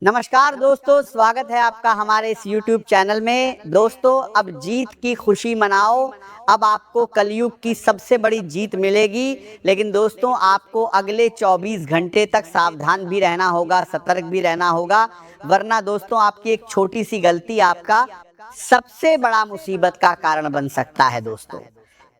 नमस्कार दोस्तों, स्वागत है आपका हमारे इस YouTube चैनल में। दोस्तों, अब जीत की खुशी मनाओ। अब आपको कलयुग की सबसे बड़ी जीत मिलेगी। लेकिन दोस्तों, आपको अगले 24 घंटे तक सावधान भी रहना होगा, सतर्क भी रहना होगा, वरना दोस्तों आपकी एक छोटी सी गलती आपका सबसे बड़ा मुसीबत का कारण बन सकता है। दोस्तों,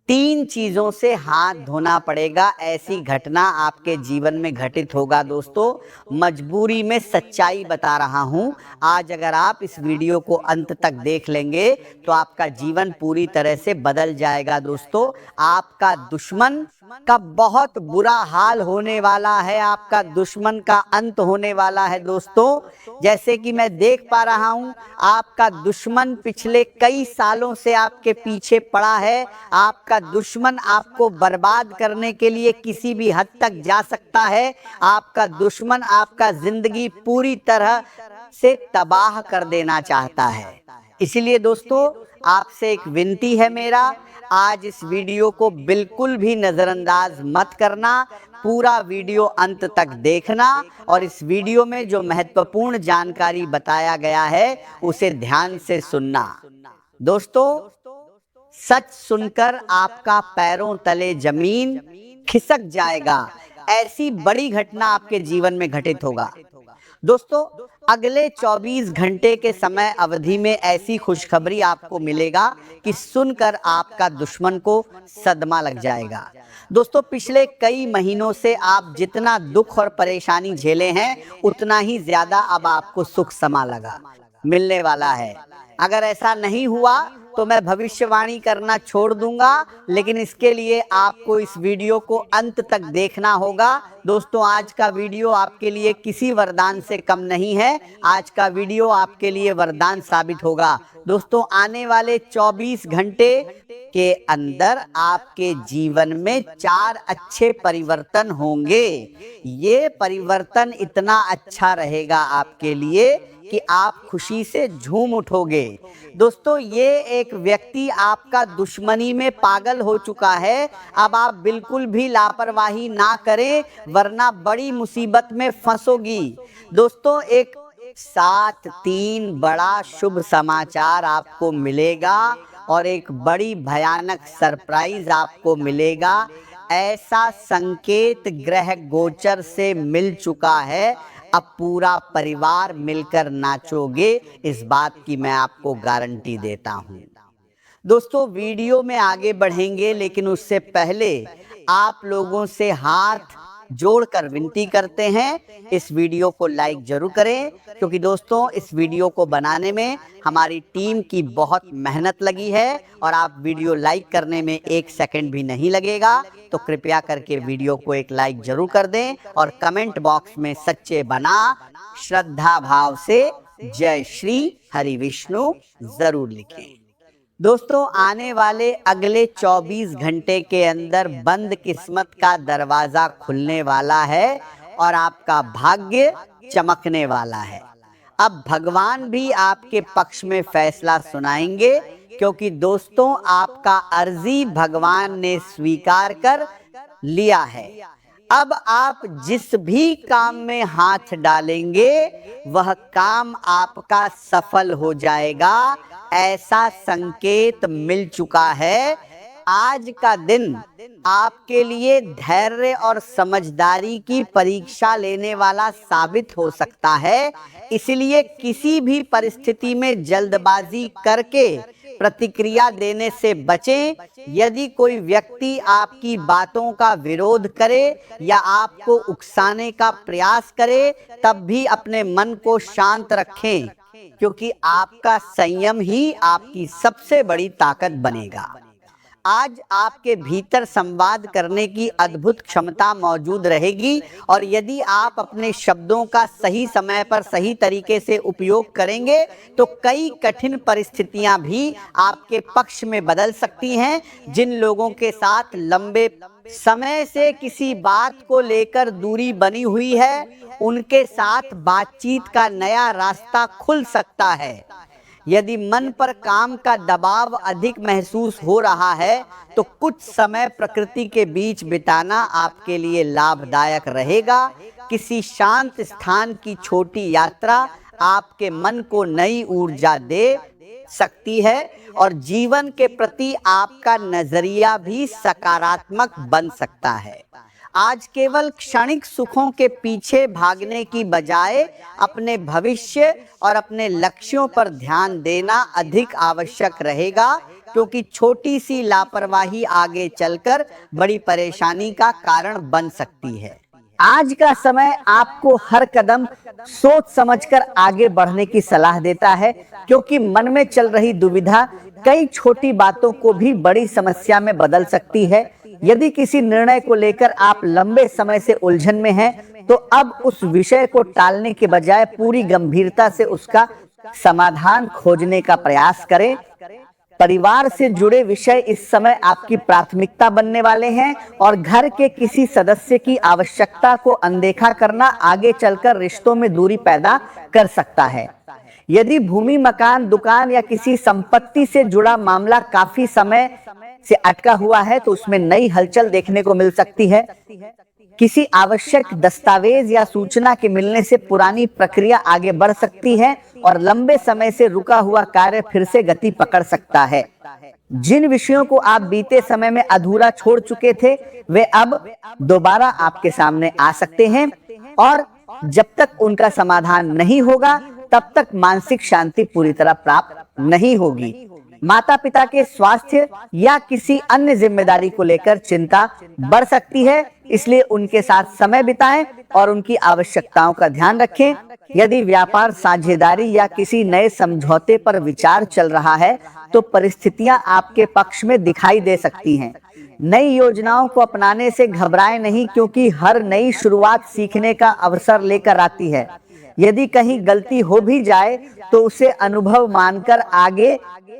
3 चीजों से हाथ धोना पड़ेगा, ऐसी घटना आपके जीवन में घटित होगा। दोस्तों, मजबूरी में सच्चाई बता रहा हूं। आज अगर आप इस वीडियो को अंत तक देख लेंगे तो आपका जीवन पूरी तरह से बदल जाएगा। दोस्तों, आपका दुश्मन का बहुत बुरा हाल होने वाला है, आपका दुश्मन का अंत होने वाला है। दोस्तों, जैसे कि मैं देख पा रहा हूं, आपका दुश्मन पिछले कई सालों से आपके पीछे पड़ा है। आपका दुश्मन आपको बर्बाद करने के लिए किसी भी हद तक जा सकता है। आपका दुश्मन आपका जिंदगी पूरी तरह से तबाह कर देना चाहता है। इसलिए दोस्तों, आपसे एक विनती है मेरा, आज इस वीडियो को बिल्कुल भी नजरअंदाज मत करना। पूरा वीडियो अंत तक देखना और इस वीडियो में जो महत्वपूर्ण जानकारी बताया गया है उसे ध्यान से सुनना। दोस्तों, सच सुनकर आपका पैरों तले जमीन खिसक जाएगा। ऐसी बड़ी घटना आपके जीवन में घटित होगा। दोस्तों, अगले 24 घंटे के समय अवधि में ऐसी खुशखबरी आपको मिलेगा कि सुनकर आपका दुश्मन को सदमा लग जाएगा। दोस्तों, पिछले कई महीनों से आप जितना दुख और परेशानी झेले हैं, उतना ही ज्यादा अब आपको सुख समा लगा मिलने वाला है। अगर ऐसा नहीं हुआ तो मैं भविष्यवाणी करना छोड़ दूंगा, लेकिन इसके लिए आपको इस वीडियो को अंत तक देखना होगा। दोस्तों, आज का वीडियो आपके लिए किसी वरदान से कम नहीं है। आज का वीडियो आपके लिए वरदान साबित होगा। दोस्तों, आने वाले 24 घंटे के अंदर आपके जीवन में 4 अच्छे परिवर्तन होंगे। ये परिवर्तन इतना अच्छा रहेगा आपके लिए कि आप खुशी से झूम उठोगे। दोस्तों, ये एक व्यक्ति आपका दुश्मनी में पागल हो चुका है। अब आप बिल्कुल भी लापरवाही ना करें, वरना बड़ी मुसीबत में फंसोगी। दोस्तों, एक साथ 3 बड़ा शुभ समाचार आपको मिलेगा और एक बड़ी भयानक सरप्राइज आपको मिलेगा। ऐसा संकेत ग्रह गोचर से मिल चुका है, अब पूरा परिवार मिलकर नाचोगे, इस बात की मैं आपको गारंटी देता हूं। दोस्तों, वीडियो में आगे बढ़ेंगे, लेकिन उससे पहले आप लोगों से हाथ जोड़कर विनती करते हैं, इस वीडियो को लाइक जरूर करें, क्योंकि दोस्तों इस वीडियो को बनाने में हमारी टीम की बहुत मेहनत लगी है और आप वीडियो लाइक करने में 1 सेकंड भी नहीं लगेगा। तो कृपया करके वीडियो को एक लाइक जरूर कर दें और कमेंट बॉक्स में सच्चे बना श्रद्धा भाव से जय श्री हरि विष्णु जरूर लिखें। दोस्तों, आने वाले अगले 24 घंटे के अंदर बंद किस्मत का दरवाजा खुलने वाला है और आपका भाग्य चमकने वाला है। अब भगवान भी आपके पक्ष में फैसला सुनाएंगे, क्योंकि दोस्तों आपका अर्जी भगवान ने स्वीकार कर लिया है। अब आप जिस भी काम में हाथ डालेंगे वह काम आपका सफल हो जाएगा, ऐसा संकेत मिल चुका है। आज का दिन आपके लिए धैर्य और समझदारी की परीक्षा लेने वाला साबित हो सकता है। इसलिए किसी भी परिस्थिति में जल्दबाजी करके प्रतिक्रिया देने से बचें। यदि कोई व्यक्ति आपकी बातों का विरोध करे या आपको उकसाने का प्रयास करे, तब भी अपने मन को शांत रखें, क्योंकि आपका संयम ही आपकी सबसे बड़ी ताकत बनेगा। आज आपके भीतर संवाद करने की अद्भुत क्षमता मौजूद रहेगी और यदि आप अपने शब्दों का सही समय पर सही तरीके से उपयोग करेंगे तो कई कठिन परिस्थितियां भी आपके पक्ष में बदल सकती हैं। जिन लोगों के साथ लंबे समय से किसी बात को लेकर दूरी बनी हुई है, उनके साथ बातचीत का नया रास्ता खुल सकता है। यदि मन पर काम का दबाव अधिक महसूस हो रहा है तो कुछ समय प्रकृति के बीच बिताना आपके लिए लाभदायक रहेगा। किसी शांत स्थान की छोटी यात्रा आपके मन को नई ऊर्जा दे सकती है और जीवन के प्रति आपका नजरिया भी सकारात्मक बन सकता है। आज केवल क्षणिक सुखों के पीछे भागने की बजाय अपने भविष्य और अपने लक्ष्यों पर ध्यान देना अधिक आवश्यक रहेगा, क्योंकि छोटी सी लापरवाही आगे चलकर बड़ी परेशानी का कारण बन सकती है। आज का समय आपको हर कदम सोच समझकर आगे बढ़ने की सलाह देता है, क्योंकि मन में चल रही दुविधा कई छोटी बातों को भी बड़ी समस्या में बदल सकती है। यदि किसी निर्णय को लेकर आप लंबे समय से उलझन में हैं, तो अब उस विषय को टालने के बजाय पूरी गंभीरता से उसका समाधान खोजने का प्रयास करें। परिवार से जुड़े विषय इस समय आपकी प्राथमिकता बनने वाले हैं और घर के किसी सदस्य की आवश्यकता को अनदेखा करना आगे चलकर रिश्तों में दूरी पैदा कर सकता है। यदि भूमि, मकान, दुकान या किसी संपत्ति से जुड़ा मामला काफी समय से अटका हुआ है, तो उसमें नई हलचल देखने को मिल सकती है। किसी आवश्यक दस्तावेज या सूचना के मिलने से पुरानी प्रक्रिया आगे बढ़ सकती है और लंबे समय से रुका हुआ कार्य फिर से गति पकड़ सकता है। जिन विषयों को आप बीते समय में अधूरा छोड़ चुके थे, वे अब दोबारा आपके सामने आ सकते हैं और जब तक उनका समाधान नहीं होगा, तब तक मानसिक शांति पूरी तरह प्राप्त नहीं होगी। माता पिता के स्वास्थ्य या किसी अन्य जिम्मेदारी को लेकर चिंता बढ़ सकती है, इसलिए उनके साथ समय बिताएं और उनकी आवश्यकताओं का ध्यान रखें। यदि व्यापार, साझेदारी या किसी नए समझौते पर विचार चल रहा है, तो परिस्थितियां आपके पक्ष में दिखाई दे सकती हैं। नई योजनाओं को अपनाने से घबराएं नहीं, क्योंकि हर नई शुरुआत सीखने का अवसर लेकर आती है। यदि कहीं गलती हो भी जाए, तो उसे अनुभव मानकर आगे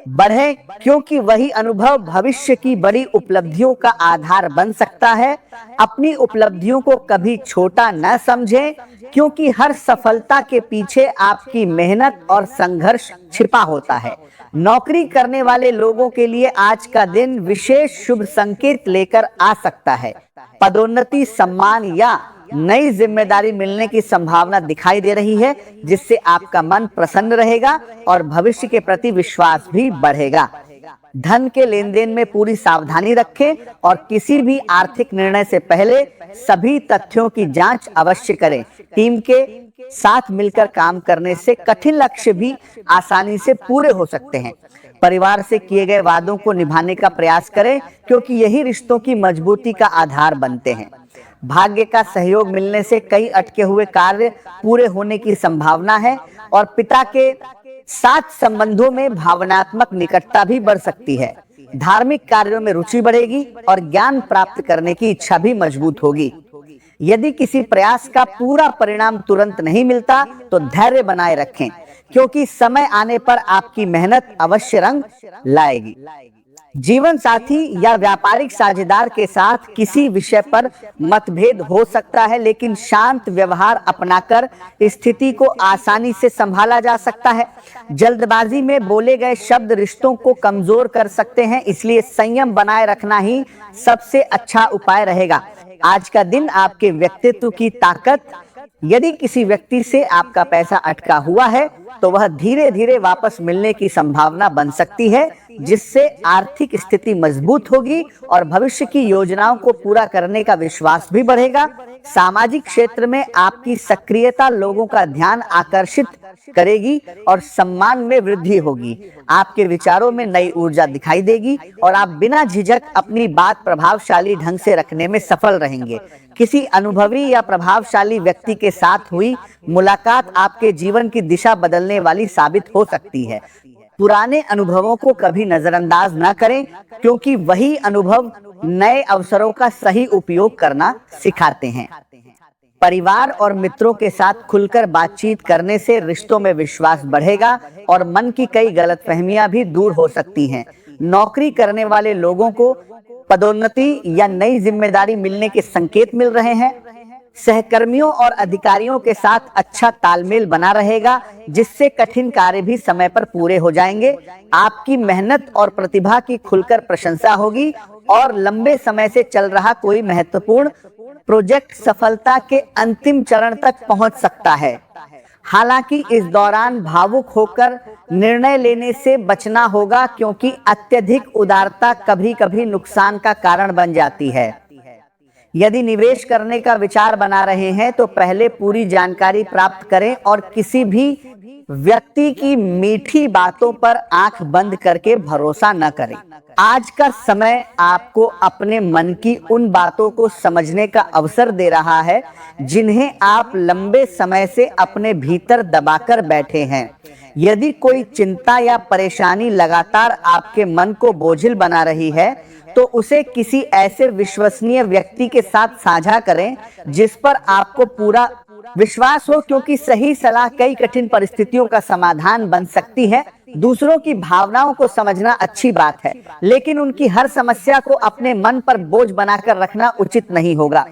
बढ़े, क्योंकि वही अनुभव भविष्य की बड़ी उपलब्धियों का आधार बन सकता है। अपनी उपलब्धियों को कभी छोटा न समझें, क्योंकि हर सफलता के पीछे आपकी मेहनत और संघर्ष छिपा होता है। नौकरी करने वाले लोगों के लिए आज का दिन विशेष शुभ संकेत लेकर आ सकता है। पदोन्नति, सम्मान या नई जिम्मेदारी मिलने की संभावना दिखाई दे रही है, जिससे आपका मन प्रसन्न रहेगा और भविष्य के प्रति विश्वास भी बढ़ेगा। धन के लेन देन में पूरी सावधानी रखें और किसी भी आर्थिक निर्णय से पहले सभी तथ्यों की जांच अवश्य करें। टीम के साथ मिलकर काम करने से कठिन लक्ष्य भी आसानी से पूरे हो सकते हैं। परिवार से किए गए वादों को निभाने का प्रयास करें, क्योंकि यही रिश्तों की मजबूती का आधार बनते हैं। भाग्य का सहयोग मिलने से कई अटके हुए कार्य पूरे होने की संभावना है और पिता के साथ संबंधों में भावनात्मक निकटता भी बढ़ सकती है। धार्मिक कार्यों में रुचि बढ़ेगी और ज्ञान प्राप्त करने की इच्छा भी मजबूत होगी। यदि किसी प्रयास का पूरा परिणाम तुरंत नहीं मिलता, तो धैर्य बनाए रखें, क्योंकि समय आने पर आपकी मेहनत अवश्य रंग लाएगी। जीवन साथी या व्यापारिक साझेदार के साथ किसी विषय पर मतभेद हो सकता है, लेकिन शांत व्यवहार अपनाकर स्थिति को आसानी से संभाला जा सकता है। जल्दबाजी में बोले गए शब्द रिश्तों को कमजोर कर सकते हैं, इसलिए संयम बनाए रखना ही सबसे अच्छा उपाय रहेगा। आज का दिन आपके व्यक्तित्व की ताकत, यदि किसी व्यक्ति से आपका पैसा अटका हुआ है, तो वह धीरे धीरे वापस मिलने की संभावना बन सकती है, जिससे आर्थिक स्थिति मजबूत होगी और भविष्य की योजनाओं को पूरा करने का विश्वास भी बढ़ेगा। सामाजिक क्षेत्र में आपकी सक्रियता लोगों का ध्यान आकर्षित करेगी और सम्मान में वृद्धि होगी। आपके विचारों में नई ऊर्जा दिखाई देगी और आप बिना झिझक अपनी बात प्रभावशाली ढंग से रखने में सफल रहेंगे। किसी अनुभवी या प्रभावशाली व्यक्ति के साथ हुई मुलाकात आपके जीवन की दिशा बदलने वाली साबित हो सकती है। पुराने अनुभवों को कभी नजरअंदाज न करें, क्योंकि वही अनुभव नए अवसरों का सही उपयोग करना सिखाते हैं। परिवार और मित्रों के साथ खुलकर बातचीत करने से रिश्तों में विश्वास बढ़ेगा और मन की कई गलतफहमियां भी दूर हो सकती हैं। नौकरी करने वाले लोगों को पदोन्नति या नई जिम्मेदारी मिलने के संकेत मिल रहे हैं। सहकर्मियों और अधिकारियों के साथ अच्छा तालमेल बना रहेगा, जिससे कठिन कार्य भी समय पर पूरे हो जाएंगे। आपकी मेहनत और प्रतिभा की खुलकर प्रशंसा होगी और लंबे समय से चल रहा कोई महत्वपूर्ण प्रोजेक्ट सफलता के अंतिम चरण तक पहुंच सकता है। हालांकि इस दौरान भावुक होकर निर्णय लेने से बचना होगा, क्योंकि अत्यधिक उदारता कभी कभी नुकसान का कारण बन जाती है। यदि निवेश करने का विचार बना रहे हैं तो पहले पूरी जानकारी प्राप्त करें और किसी भी व्यक्ति की मीठी बातों पर आंख बंद करके भरोसा न करें। आज का समय आपको अपने मन की उन बातों को समझने का अवसर दे रहा है जिन्हें आप लंबे समय से अपने भीतर दबाकर बैठे हैं। यदि कोई चिंता या परेशानी लगातार आपके मन को बोझिल बना रही है तो उसे किसी ऐसे विश्वसनीय व्यक्ति के साथ साझा करें जिस पर आपको पूरा विश्वास हो, क्योंकि सही सलाह कई कठिन परिस्थितियों का समाधान बन सकती है। दूसरों की भावनाओं को समझना अच्छी बात है, लेकिन उनकी हर समस्या को अपने मन पर बोझ बनाकर रखना उचित नहीं होगा।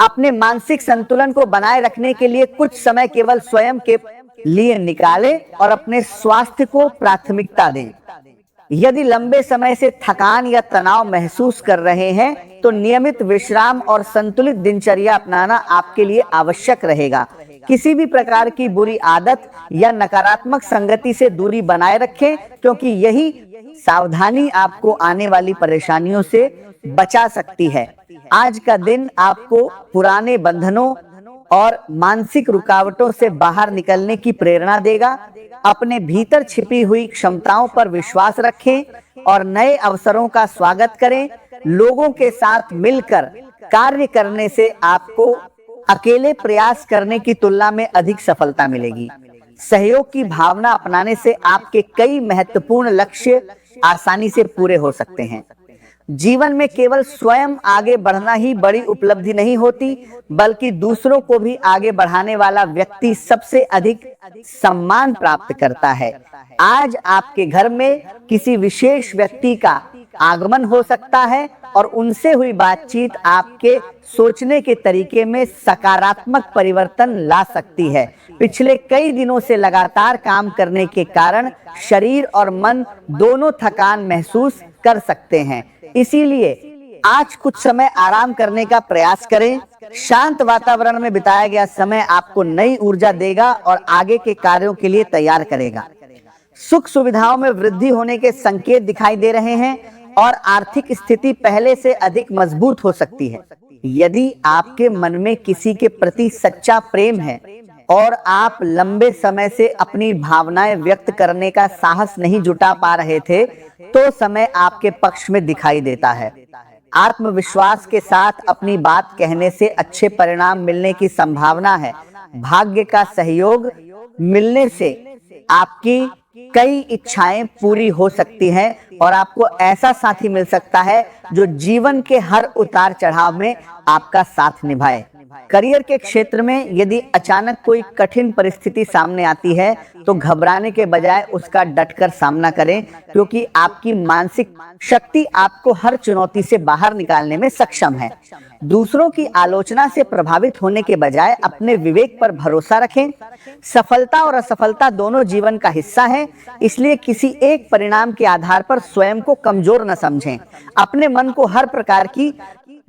अपने मानसिक संतुलन को बनाए रखने के लिए कुछ समय केवल स्वयं के लिए निकालें और अपने स्वास्थ्य को प्राथमिकता दें। यदि लंबे समय से थकान या तनाव महसूस कर रहे हैं तो नियमित विश्राम और संतुलित दिनचर्या अपनाना आपके लिए आवश्यक रहेगा। किसी भी प्रकार की बुरी आदत या नकारात्मक संगति से दूरी बनाए रखें, क्योंकि यही सावधानी आपको आने वाली परेशानियों से बचा सकती है। आज का दिन आपको पुराने बंधनों और मानसिक रुकावटों से बाहर निकलने की प्रेरणा देगा। अपने भीतर छिपी हुई क्षमताओं पर विश्वास रखें और नए अवसरों का स्वागत करें। लोगों के साथ मिलकर कार्य करने से आपको अकेले प्रयास करने की तुलना में अधिक सफलता मिलेगी। सहयोग की भावना अपनाने से आपके कई महत्वपूर्ण लक्ष्य आसानी से पूरे हो सकते हैं। जीवन में केवल स्वयं आगे बढ़ना ही बड़ी उपलब्धि नहीं होती, बल्कि दूसरों को भी आगे बढ़ाने वाला व्यक्ति सबसे अधिक सम्मान प्राप्त करता है। आज आपके घर में किसी विशेष व्यक्ति का आगमन हो सकता है और उनसे हुई बातचीत आपके सोचने के तरीके में सकारात्मक परिवर्तन ला सकती है। पिछले कई दिनों से लगातार काम करने के कारण शरीर और मन दोनों थकान महसूस कर सकते हैं, इसीलिए आज कुछ समय आराम करने का प्रयास करें। शांत वातावरण में बिताया गया समय आपको नई ऊर्जा देगा और आगे के कार्यों के लिए तैयार करेगा। सुख सुविधाओं में वृद्धि होने के संकेत दिखाई दे रहे हैं और आर्थिक स्थिति पहले से अधिक मजबूत हो सकती है। यदि आपके मन में किसी के प्रति सच्चा प्रेम है और आप लंबे समय से अपनी भावनाएं व्यक्त करने का साहस नहीं जुटा पा रहे थे, तो समय आपके पक्ष में दिखाई देता है। आत्मविश्वास के साथ अपनी बात कहने से अच्छे परिणाम मिलने की संभावना है। भाग्य का सहयोग मिलने से आपकी कई इच्छाएं पूरी हो सकती हैं और आपको ऐसा साथी मिल सकता है जो जीवन के हर उतार चढ़ाव में आपका साथ निभाए। करियर के क्षेत्र में यदि अचानक कोई कठिन परिस्थिति सामने आती है तो घबराने के बजाय उसका डटकर सामना करें, क्योंकि आपकी मानसिक शक्ति आपको हर चुनौती से बाहर निकालने में सक्षम है। दूसरों की आलोचना से प्रभावित होने के बजाय अपने विवेक पर भरोसा रखें। सफलता और असफलता दोनों जीवन का हिस्सा है, इसलिए किसी एक परिणाम के आधार पर स्वयं को कमजोर न समझें। अपने मन को हर प्रकार की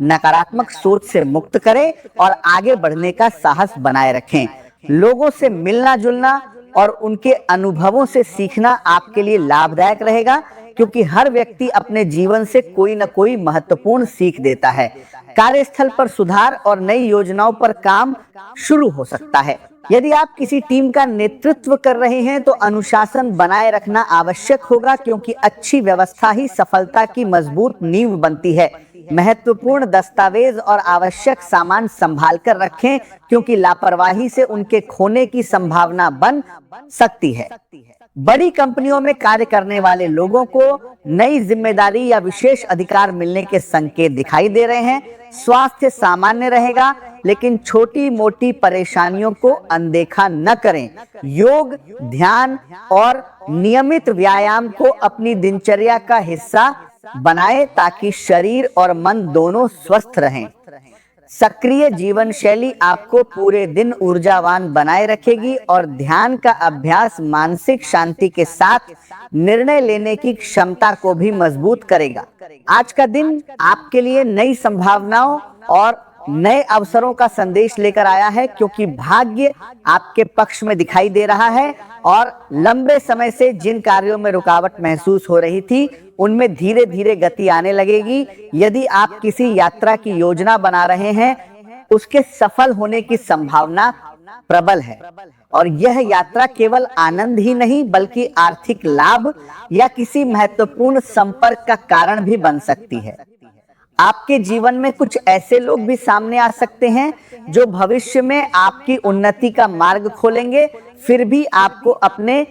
नकारात्मक सोच से मुक्त करें और आगे बढ़ने का साहस बनाए रखें। लोगों से मिलना जुलना और उनके अनुभवों से सीखना आपके लिए लाभदायक रहेगा, क्योंकि हर व्यक्ति अपने जीवन से कोई न कोई महत्वपूर्ण सीख देता है। कार्यस्थल पर सुधार और नई योजनाओं पर काम शुरू हो सकता है। यदि आप किसी टीम का नेतृत्व कर रहे हैं तो अनुशासन बनाए रखना आवश्यक होगा, क्योंकि अच्छी व्यवस्था ही सफलता की मजबूत नींव बनती है। महत्वपूर्ण दस्तावेज और आवश्यक सामान संभाल कर रखें, क्योंकि लापरवाही से उनके खोने की संभावना बन सकती है। बड़ी कंपनियों में कार्य करने वाले लोगों को नई जिम्मेदारी या विशेष अधिकार मिलने के संकेत दिखाई दे रहे हैं। स्वास्थ्य सामान्य रहेगा, लेकिन छोटी मोटी परेशानियों को अनदेखा न करें। योग, ध्यान और नियमित व्यायाम को अपनी दिनचर्या का हिस्सा बनाएं, ताकि शरीर और मन दोनों स्वस्थ रहें। सक्रिय जीवन शैली आपको पूरे दिन ऊर्जावान बनाए रखेगी और ध्यान का अभ्यास मानसिक शांति के साथ निर्णय लेने की क्षमता को भी मजबूत करेगा। आज का दिन आपके लिए नई संभावनाओं और नए अवसरों का संदेश लेकर आया है, क्योंकि भाग्य आपके पक्ष में दिखाई दे रहा है और लंबे समय से जिन कार्यों में रुकावट महसूस हो रही थी उनमें धीरे धीरे गति आने लगेगी। यदि आप किसी यात्रा की योजना बना रहे हैं, उसके सफल होने की संभावना प्रबल है और यह यात्रा केवल आनंद ही नहीं बल्कि आर्थिक लाभ या किसी महत्वपूर्ण संपर्क का कारण भी बन सकती है। आपके जीवन में कुछ ऐसे लोग भी सामने आ सकते हैं जो भविष्य में आपकी उन्नति का मार्ग खोलेंगे। फिर भी आपको अपने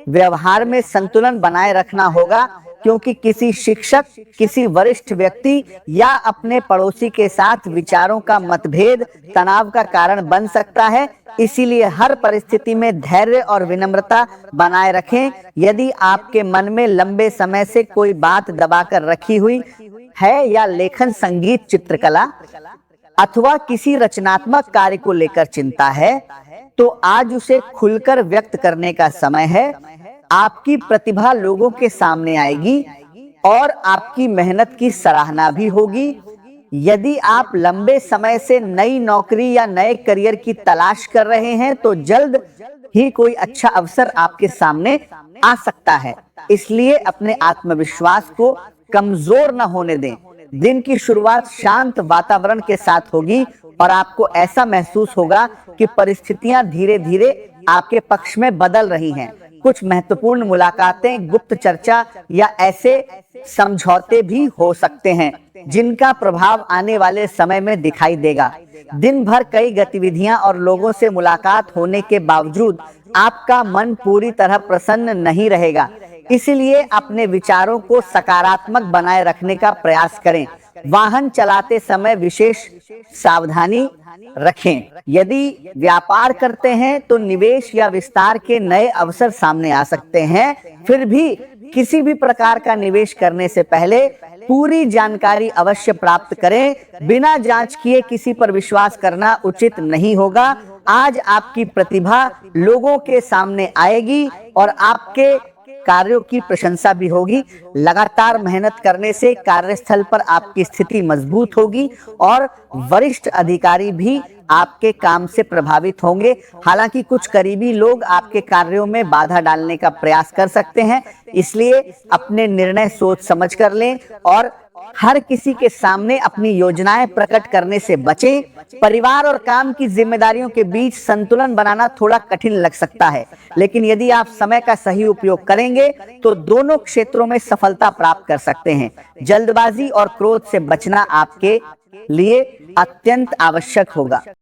व्यवहार में संतुलन बनाए रखना होगा, क्योंकि किसी शिक्षक, किसी वरिष्ठ व्यक्ति या अपने पड़ोसी के साथ विचारों का मतभेद तनाव का कारण बन सकता है। इसीलिए हर परिस्थिति में धैर्य और विनम्रता बनाए रखें। यदि आपके मन में लंबे समय से कोई बात दबाकर रखी हुई है या लेखन, संगीत, चित्रकला अथवा किसी रचनात्मक कार्य को लेकर चिंता है, तो आज उसे खुलकर व्यक्त करने का समय है। आपकी प्रतिभा लोगों के सामने आएगी और आपकी मेहनत की सराहना भी होगी। यदि आप लंबे समय से नई नौकरी या नए करियर की तलाश कर रहे हैं, तो जल्द ही कोई अच्छा अवसर आपके सामने आ सकता है। इसलिए अपने आत्मविश्वास को कमजोर न होने दें। दिन की शुरुआत शांत वातावरण के साथ होगी और आपको ऐसा महसूस होगा कि परिस्थितियां धीरे धीरे आपके पक्ष में बदल रही हैं। कुछ महत्वपूर्ण मुलाकातें, गुप्त चर्चा या ऐसे समझौते भी हो सकते हैं जिनका प्रभाव आने वाले समय में दिखाई देगा। दिन भर कई गतिविधियां और लोगों से मुलाकात होने के बावजूद आपका मन पूरी तरह प्रसन्न नहीं रहेगा। इसलिए अपने विचारों को सकारात्मक बनाए रखने का प्रयास करें। वाहन चलाते समय विशेष सावधानी रखें। यदि व्यापार करते हैं तो निवेश या विस्तार के नए अवसर सामने आ सकते हैं। फिर भी किसी भी प्रकार का निवेश करने से पहले पूरी जानकारी अवश्य प्राप्त करें। बिना जांच किए किसी पर विश्वास करना उचित नहीं होगा। आज आपकी प्रतिभा लोगों के सामने आएगी और आपके कार्यों की प्रशंसा भी होगी। लगातार मेहनत करने से कार्यस्थल पर आपकी स्थिति मजबूत होगी और वरिष्ठ अधिकारी भी आपके काम से प्रभावित होंगे। हालांकि कुछ करीबी लोग आपके कार्यों में बाधा डालने का प्रयास कर सकते हैं, इसलिए अपने निर्णय सोच समझ कर लें और हर किसी के सामने अपनी योजनाएं प्रकट करने से बचें। परिवार और काम की जिम्मेदारियों के बीच संतुलन बनाना थोड़ा कठिन लग सकता है, लेकिन यदि आप समय का सही उपयोग करेंगे तो दोनों क्षेत्रों में सफलता प्राप्त कर सकते हैं। जल्दबाजी और क्रोध से बचना आपके लिए अत्यंत आवश्यक होगा।